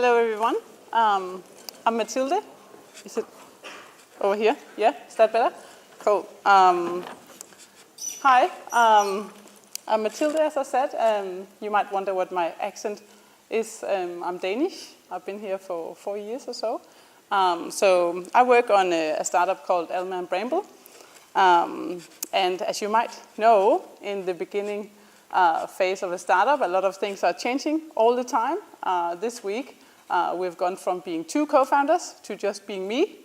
Hello, everyone. I'm Mathilde. Is it over here? Yeah, is that better? Cool. Hi, I'm Mathilde, as I said. You might wonder what my accent is. I'm Danish. I've been here for 4 years or so. So I work on a startup called Alma and Bramble. And as you might know, in the beginning phase of a startup, a lot of things are changing all the time. This week, we've gone from being 2 co-founders to just being me.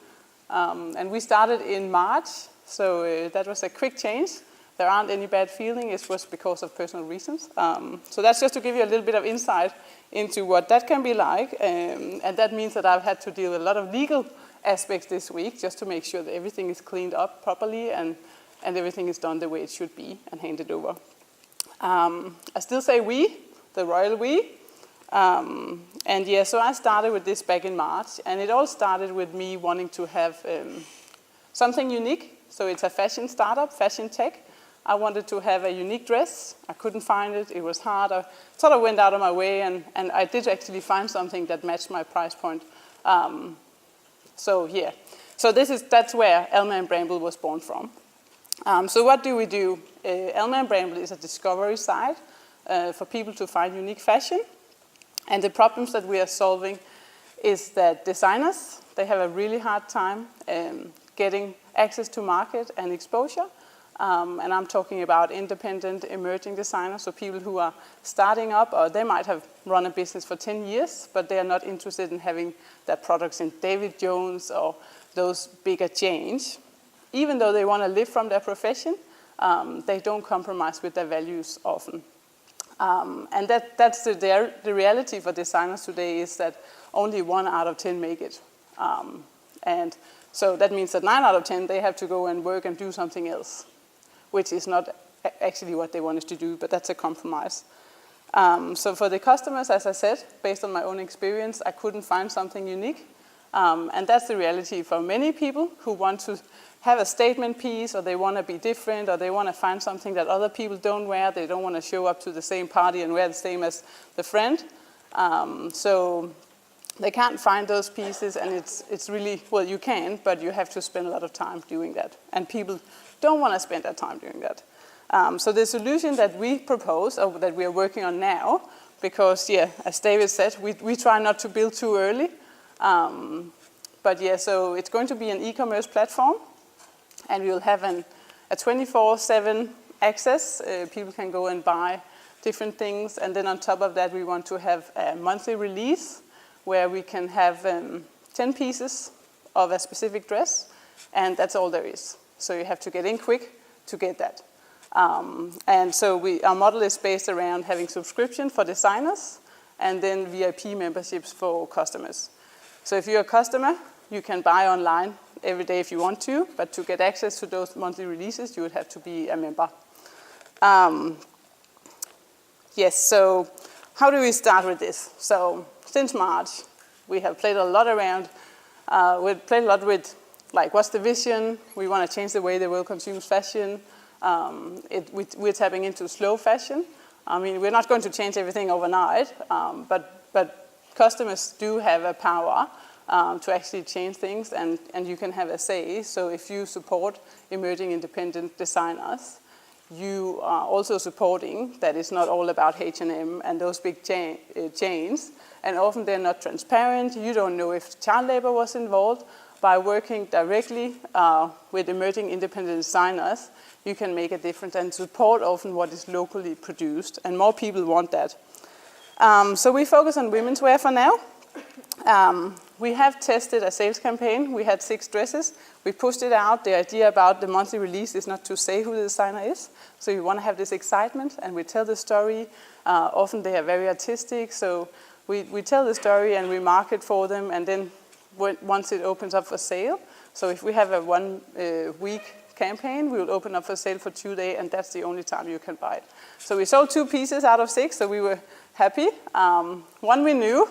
And we started in March, so that was a quick change. There aren't any bad feelings, it was because of personal reasons. So that's just to give you a little bit of insight into what that can be like. And that means that I've had to deal with a lot of legal aspects this week just to make sure that everything is cleaned up properly and everything is done the way it should be and handed over. I still say we, the royal we. And yeah, so I started with this back in March, and it all started with me wanting to have something unique. So it's a fashion startup, fashion tech. I wanted to have a unique dress. I couldn't find it. It was hard. I sort of went out of my way, and I did actually find something that matched my price point. So yeah, so that's where Alma and Bramble was born from. So what do we do? Alma and Bramble is a discovery site for people to find unique fashion. And the problems that we are solving is that designers, they have a really hard time getting access to market and exposure. And I'm talking about independent, emerging designers, so people who are starting up, or they might have run a business for 10 years, but they are not interested in having their products in David Jones or those bigger chains. Even though they want to live from their profession, they don't compromise with their values often. And that's the reality for designers today, is that only 1 out of 10 make it. And so that means that 9 out of 10, they have to go and work and do something else, which is not actually what they wanted to do, but that's a compromise. So for the customers, as I said, based on my own experience, I couldn't find something unique. And that's the reality for many people who want to have a statement piece, or they want to be different, or they want to find something that other people don't wear. They don't want to show up to the same party and wear the same as the friend. So they can't find those pieces, and it's really, well, you can, but you have to spend a lot of time doing that. And people don't want to spend their time doing that. So the solution that we propose, or that we are working on now, because, yeah, as David said, we try not to build too early. But yeah, so it's going to be an e-commerce platform, and we'll have a 24/7 access. People can go and buy different things, and then on top of that, we want to have a monthly release where we can have 10 pieces of a specific dress, and that's all there is. So you have to get in quick to get that. And so our model is based around having subscription for designers, and then VIP memberships for customers. So if you're a customer, you can buy online every day if you want to, but to get access to those monthly releases, you would have to be a member. Yes, so how do we start with this? So since March, we have played a lot around. We've played a lot with, like, what's the vision? We want to change the way the world consumes fashion. We're tapping into slow fashion. I mean, we're not going to change everything overnight, but customers do have a power to actually change things, and you can have a say. So if you support emerging independent designers, you are also supporting that it's not all about H&M and those big chains, and often they're not transparent. You don't know if child labor was involved. By working directly with emerging independent designers, you can make a difference and support often what is locally produced, and more people want that. So we focus on women's wear for now. We have tested a sales campaign. We had 6 dresses. We pushed it out. The idea about the monthly release is not to say who the designer is. So you want to have this excitement, and we tell the story. Often they are very artistic, so we tell the story and we market for them, and then once it opens up for sale. So if we have a 1 week campaign, we will open up for sale for 2 days, and that's the only time you can buy it. So we sold 2 pieces out of 6, so we were happy. 1 we knew,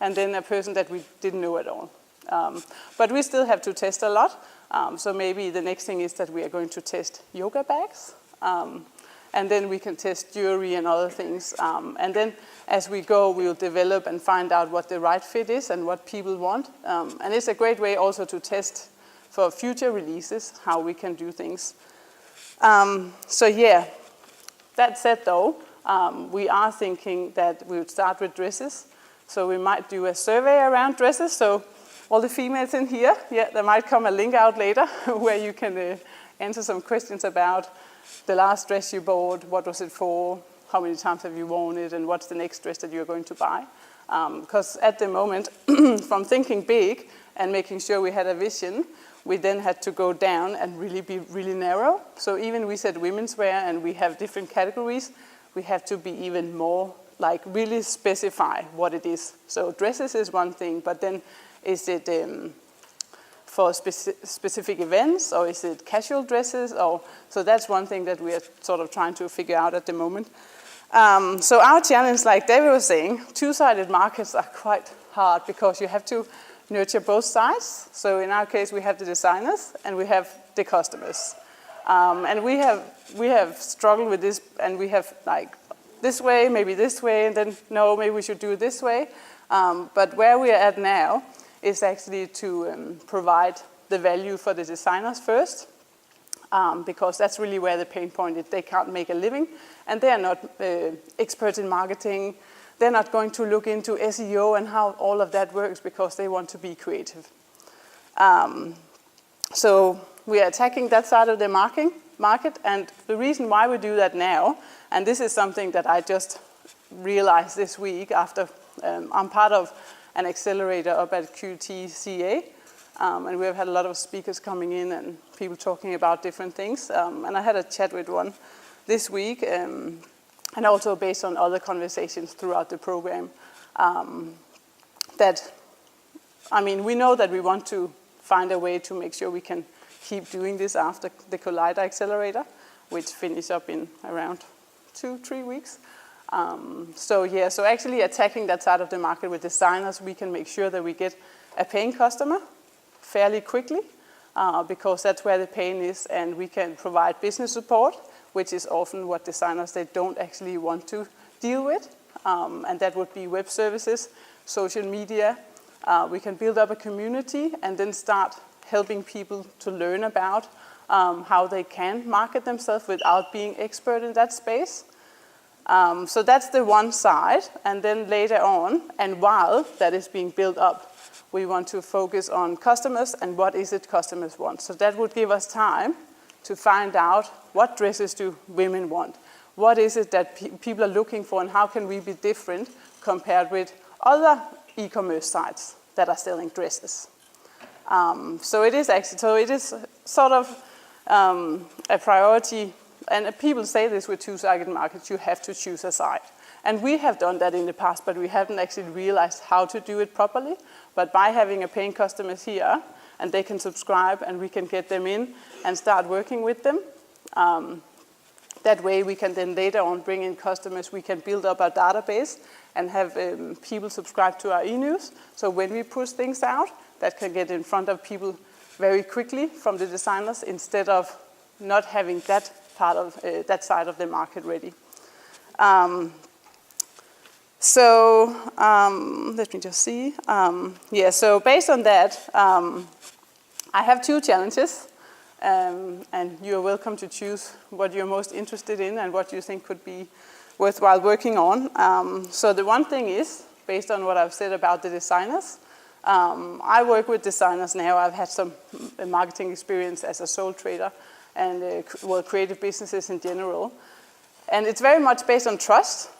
and then a person that we didn't know at all. But we still have to test a lot. So maybe the next thing is that we are going to test yoga bags. and then we can test jewelry and other things. And then as we go, we'll develop and find out what the right fit is and what people want. And it's a great way also to test for future releases how we can do things. So yeah, that said though, we are thinking that we would start with dresses. So we might do a survey around dresses. So all the females in here, yeah, there might come a link out later where you can answer some questions about the last dress you bought, what was it for, how many times have you worn it, and what's the next dress that you're going to buy. Because at the moment, from thinking big and making sure we had a vision, we then had to go down and really be really narrow. So even we said women's wear and we have different categories, we have to be even more, like really specify what it is. So dresses is one thing, but then is it for specific events, or is it casual dresses? So that's one thing that we are sort of trying to figure out at the moment. So our challenge, like David was saying, two-sided markets are quite hard because you have to nurture both sides. So in our case, we have the designers and we have the customers. And we have struggled with this, and we have like this way, and then no, maybe we should do it this way. But where we are at now is actually to provide the value for the designers first, because that's really where the pain point is. They can't make a living, and they are not experts in marketing. They're not going to look into SEO and how all of that works because they want to be creative. So we are attacking that side of the market, and the reason why we do that now, and this is something that I just realized this week after I'm part of an accelerator up at QTCA, and we have had a lot of speakers coming in and people talking about different things, and I had a chat with one this week, and also based on other conversations throughout the program, that, I mean, we know that we want to find a way to make sure we can keep doing this after the Collider Accelerator, which finishes up in around 2-3 weeks. So actually attacking that side of the market with designers, we can make sure that we get a paying customer fairly quickly, because that's where the pain is, and we can provide business support, which is often what designers, they don't actually want to deal with, and that would be web services, social media. We can build up a community and then start helping people to learn about how they can market themselves without being expert in that space. So that's the one side, and then later on, and while that is being built up, we want to focus on customers and what is it customers want. So that would give us time to find out what dresses do women want, what is it that people are looking for, and how can we be different compared with other e-commerce sites that are selling dresses. So it is sort of a priority. And people say this with two-sided markets, you have to choose a side. And we have done that in the past, but we haven't actually realized how to do it properly. But by having a paying customers here, and they can subscribe, and we can get them in and start working with them, that way we can then later on bring in customers. We can build up our database and have people subscribe to our e-news. So when we push things out, that can get in front of people very quickly from the designers, instead of not having that part of that side of the market ready. Let me just see. So based on that, I have 2 challenges, and you're welcome to choose what you're most interested in and what you think could be worthwhile working on. So the one thing is, based on what I've said about the designers, I work with designers now. I've had some marketing experience as a sole trader and creative businesses in general. And it's very much based on trust.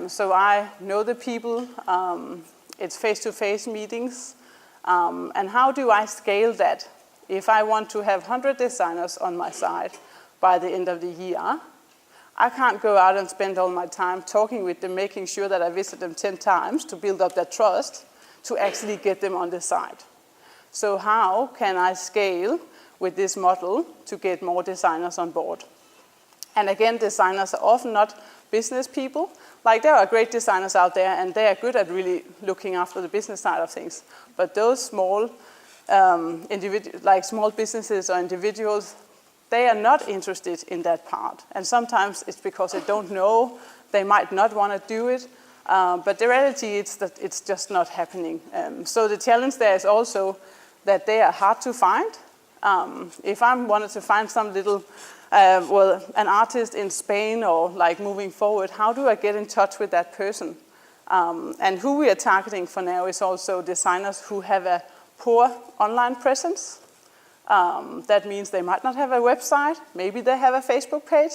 So I know the people. It's face-to-face meetings. And how do I scale that? If I want to have 100 designers on my side by the end of the year, I can't go out and spend all my time talking with them, making sure that I visit them 10 times to build up that trust to actually get them on the side. So how can I scale with this model to get more designers on board? And again, designers are often not business people. Like, there are great designers out there, and they are good at really looking after the business side of things. But those small small businesses or individuals, they are not interested in that part. And sometimes it's because they don't know, they might not want to do it, but the reality is that it's just not happening. So the challenge there is also that they are hard to find. If I wanted to find some little, an artist in Spain or like moving forward, how do I get in touch with that person? And who we are targeting for now is also designers who have a poor online presence. That means they might not have a website, maybe they have a Facebook page,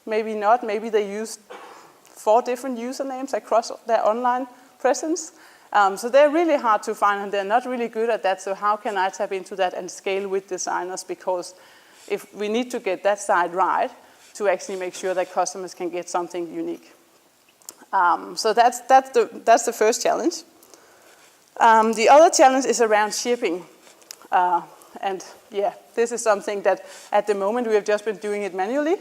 maybe not, maybe they use 4 different usernames across their online presence. So they're really hard to find and they're not really good at that, so how can I tap into that and scale with designers? Because if we need to get that side right to actually make sure that customers can get something unique. So that's the first challenge. The other challenge is around shipping. And yeah, this is something that at the moment we have just been doing it manually.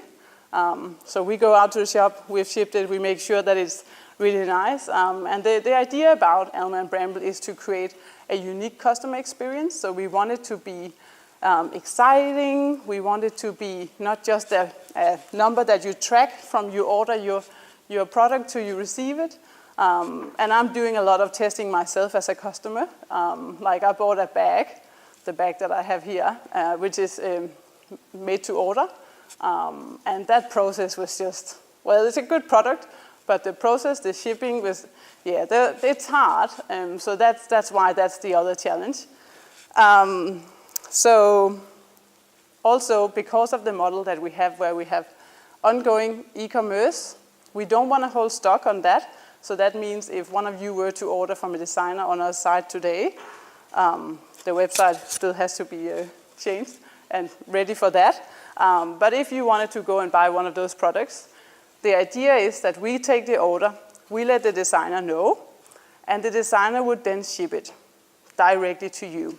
So we go out to the shop, we've shipped it, we make sure that it's really nice. And the idea about Alma and Bramble is to create a unique customer experience. So we want it to be exciting. We want it to be not just a number that you track from you order your product to you receive it. And I'm doing a lot of testing myself as a customer. Like I bought a bag, the bag that I have here, which is made to order. And that process was just, well, it's a good product, but the process, the shipping was, yeah, it's hard. So that's why that's the other challenge. So also because of the model that we have where we have ongoing e-commerce, we don't want to hold stock on that. So that means if one of you were to order from a designer on our site today, the website still has to be changed and ready for that. But if you wanted to go and buy one of those products, the idea is that we take the order, we let the designer know, and the designer would then ship it directly to you.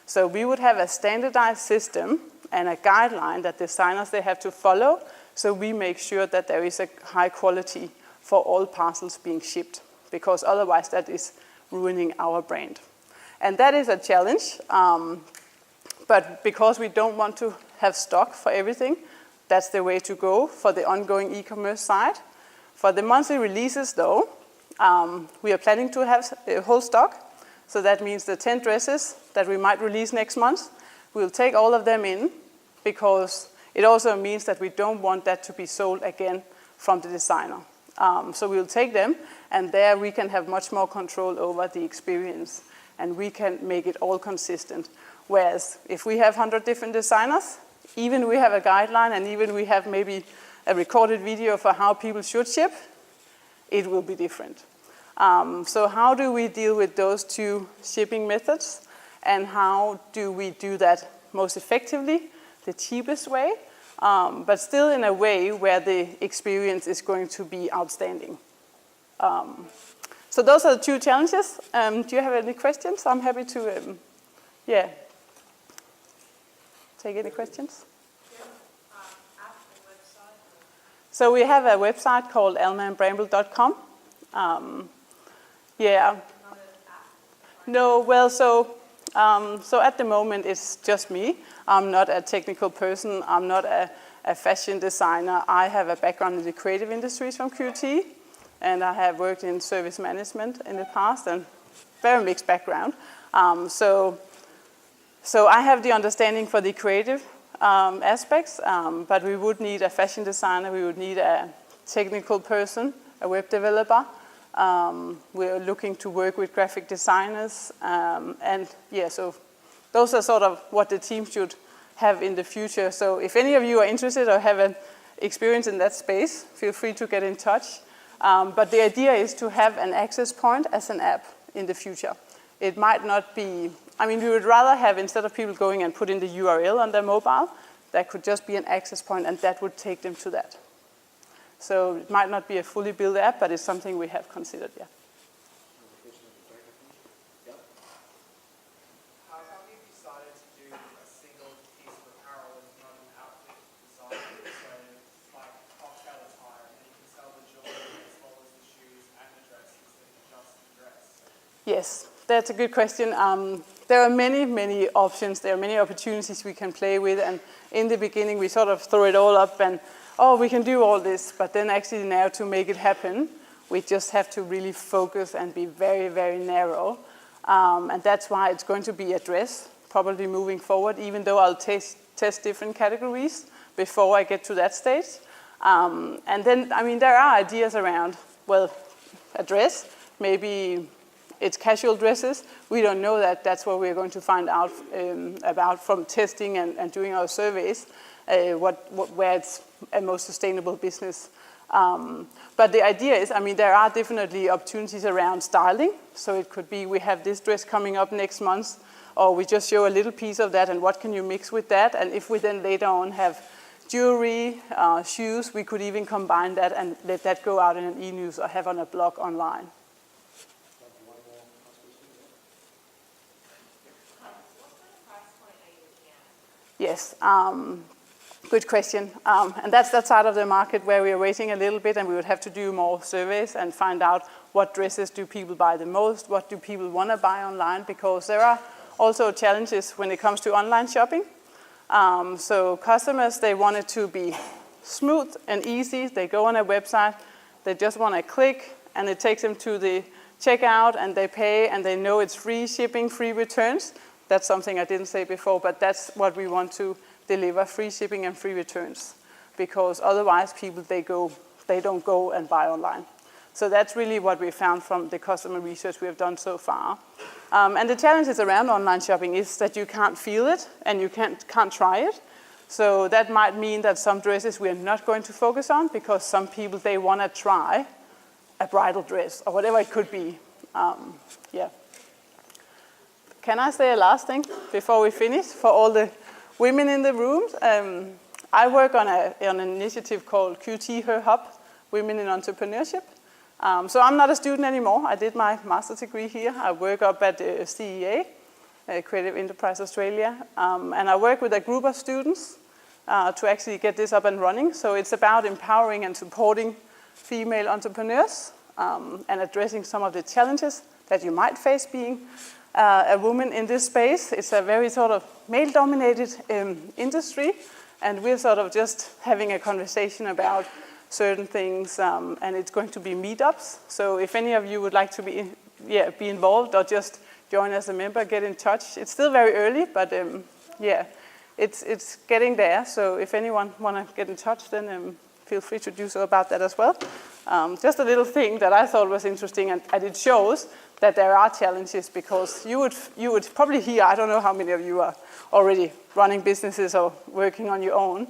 So we would have a standardized system and a guideline that designers, they have to follow, so we make sure that there is a high quality for all parcels being shipped, because otherwise that is ruining our brand. And that is a challenge, but because we don't want to have stock for everything, that's the way to go for the ongoing e-commerce side. For the monthly releases though, we are planning to have a whole stock. So that means the 10 dresses that we might release next month, we'll take all of them in, because it also means that we don't want that to be sold again from the designer. So we'll take them, and there we can have much more control over the experience, and we can make it all consistent. Whereas if we have 100 different designers, even we have a guideline, and even we have maybe a recorded video for how people should ship, it will be different. So how do we deal with those 2 shipping methods, and how do we do that most effectively, the cheapest way, but still in a way where the experience is going to be outstanding? So those are the 2 challenges. Do you have any questions? I'm happy to, take any questions. So we have a website called almaandbramble.com. No, well, so at the moment it's just me. I'm not a technical person. I'm not a fashion designer. I have a background in the creative industries from QT, and I have worked in service management in the past, and very mixed background. So I have the understanding for the creative aspects, but we would need a fashion designer, we would need a technical person, a web developer. We're looking to work with graphic designers, and yeah, so those are sort of what the team should have in the future. So if any of you are interested or have an experience in that space, feel free to get in touch. But the idea is to have an access point as an app in the future. It might not be, I mean, we would rather have, instead of people going and putting the URL on their mobile, that could just be an access point, and that would take them to that. So it might not be a fully built app, but it's something we have considered, yeah. How have you decided to do a single piece of apparel and not an outfit design? So like cocktail attire, and you can sell the jewelry as well as the shoes and the dress instead of just the dress. Yes, that's a good question. there are many, many options. There are many opportunities we can play with. And in the beginning, we sort of throw it all up and, oh, we can do all this. But then actually now to make it happen, we just have to really focus and be very, very narrow. And that's why it's going to be a dress, probably moving forward, even though I'll test different categories before I get to that stage. And then, I mean, there are ideas around, well, a dress, maybe it's casual dresses. We don't know that. That's what we're going to find out about from testing and doing our surveys, where it's a most sustainable business. But the idea is, I mean, there are definitely opportunities around styling. So it could be we have this dress coming up next month, or we just show a little piece of that, and what can you mix with that? And if we then later on have jewelry, shoes, we could even combine that and let that go out in an e-news or have on a blog online. Yes, good question. And that's that side of the market where we are waiting a little bit, and we would have to do more surveys and find out what dresses do people buy the most, what do people want to buy online, because there are also challenges when it comes to online shopping. So customers, they want it to be smooth and easy. They go on a website, they just want to click, and it takes them to the checkout, and they pay, and they know it's free shipping, free returns. That's something I didn't say before, but that's what we want to deliver, free shipping and free returns. Because otherwise people, they don't go and buy online. So that's really what we found from the customer research we have done so far. And the challenges around online shopping is that you can't feel it and you can't try it. So that might mean that some dresses we are not going to focus on, because some people, they want to try a bridal dress or whatever it could be. Yeah. Can I say a last thing before we finish for all the women in the room? I work on an initiative called QT Her Hub, Women in Entrepreneurship. So I'm not a student anymore. I did my master's degree here. I work up at CEA, Creative Enterprise Australia. And I work with a group of students to actually get this up and running. So it's about empowering and supporting female entrepreneurs and addressing some of the challenges that you might face being a woman in this space. It's a very sort of male-dominated industry, and we're sort of just having a conversation about certain things, and it's going to be meetups. So if any of you would like to be involved or just join as a member, get in touch. It's still very early, but it's getting there. So if anyone want to get in touch, then feel free to do so about that as well. Just a little thing that I thought was interesting, and it shows that there are challenges, because you would probably hear, I don't know how many of you are already running businesses or working on your own,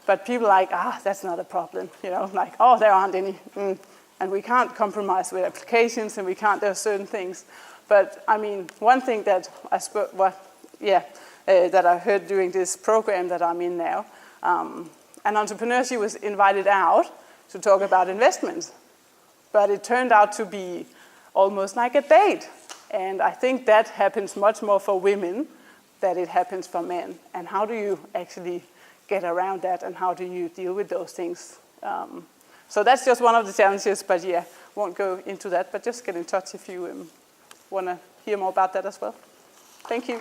but people are like, that's not a problem, like, oh, there aren't any, and we can't compromise with applications, and there are certain things. But I mean, one thing that that I heard during this program that I'm in now, an entrepreneur, she was invited out to talk about investments, but it turned out to be almost like a date. And I think that happens much more for women than it happens for men. And how do you actually get around that, and how do you deal with those things? So that's just one of the challenges, but won't go into that, but just get in touch if you want to hear more about that as well. Thank you.